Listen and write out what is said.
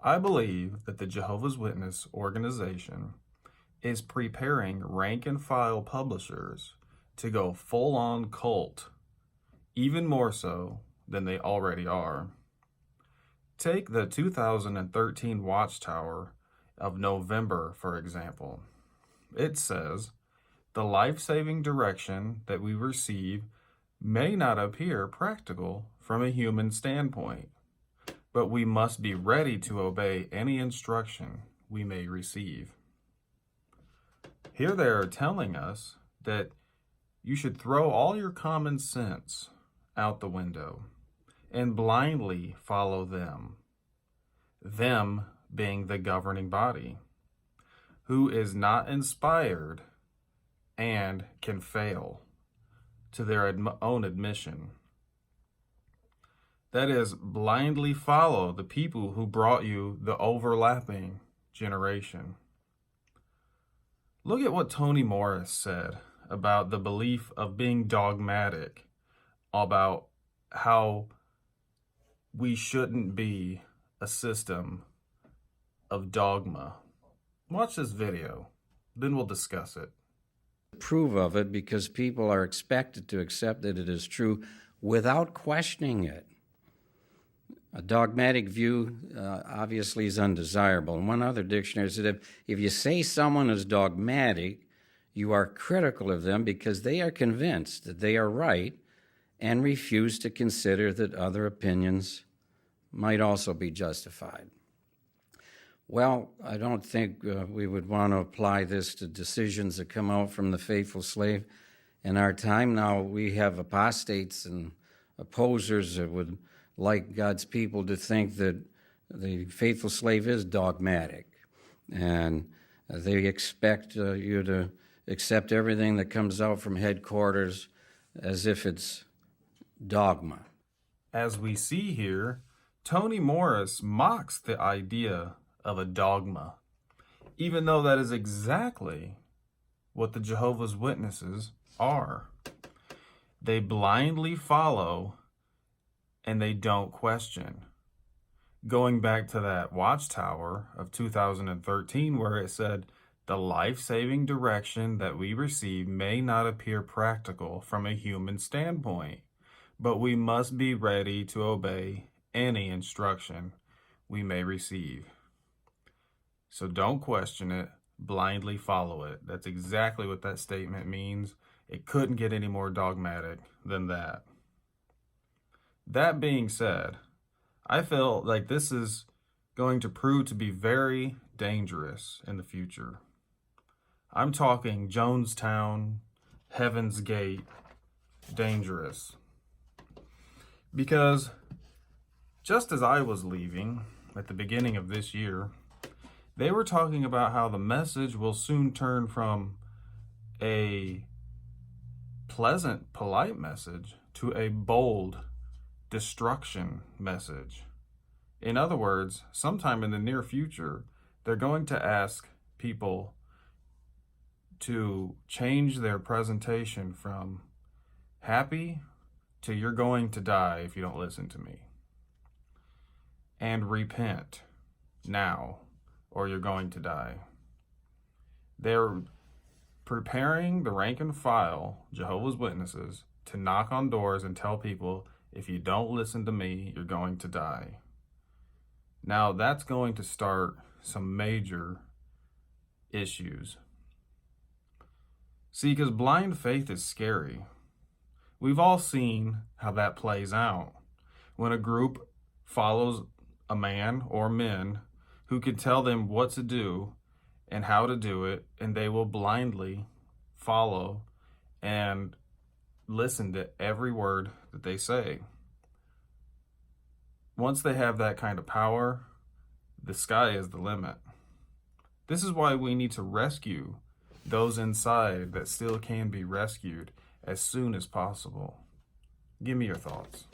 I believe that the Jehovah's Witness organization is preparing rank and file publishers to go full on cult, even more so than they already are. Take the 2013 Watchtower of November, for example. It says, the life-saving direction that we receive may not appear practical from a human standpoint, but we must be ready to obey any instruction we may receive. Here they are telling us that you should throw all your common sense out the window and blindly follow them being the governing body, who is not inspired and can fail to their own admission. That is, blindly follow the people who brought you the overlapping generation. Look at what Toni Morris said about the belief of being dogmatic, about how we shouldn't be a system of dogma. Watch this video, then we'll discuss it. Prove of it because people are expected to accept that it is true without questioning it. A dogmatic view obviously is undesirable. And one other dictionary said if you say someone is dogmatic, you are critical of them because they are convinced that they are right and refuse to consider that other opinions might also be justified. Well, I don't think we would want to apply this to decisions that come out from the faithful slave in our time. Now we have apostates and opposers that would like God's people to think that the faithful slave is dogmatic, and they expect you to accept everything that comes out from headquarters as if it's dogma. As we see here, Toni Morris mocks the idea of a dogma, even though that is exactly what the Jehovah's Witnesses are. They blindly follow and they don't question. Going back to that Watchtower of 2013 where it said, the life-saving direction that we receive may not appear practical from a human standpoint, but we must be ready to obey any instruction we may receive. So don't question it, blindly follow it. That's exactly what that statement means. It couldn't get any more dogmatic than that. That being said, I feel like this is going to prove to be very dangerous in the future. I'm talking Jonestown, Heaven's Gate, dangerous. Because just as I was leaving at the beginning of this year, they were talking about how the message will soon turn from a pleasant, polite message to a bold destruction message. In other words, sometime in the near future, they're going to ask people to change their presentation from happy to you're going to die if you don't listen to me. And repent now, or you're going to die. They're preparing the rank and file Jehovah's Witnesses to knock on doors and tell people, if you don't listen to me, you're going to die. Now that's going to start some major issues. See, because blind faith is scary. We've all seen how that plays out. When a group follows a man or men who can tell them what to do and how to do it, and they will blindly follow and listen to every word that they say. Once they have that kind of power, the sky is the limit. This is why we need to rescue those inside that still can be rescued as soon as possible. Give me your thoughts.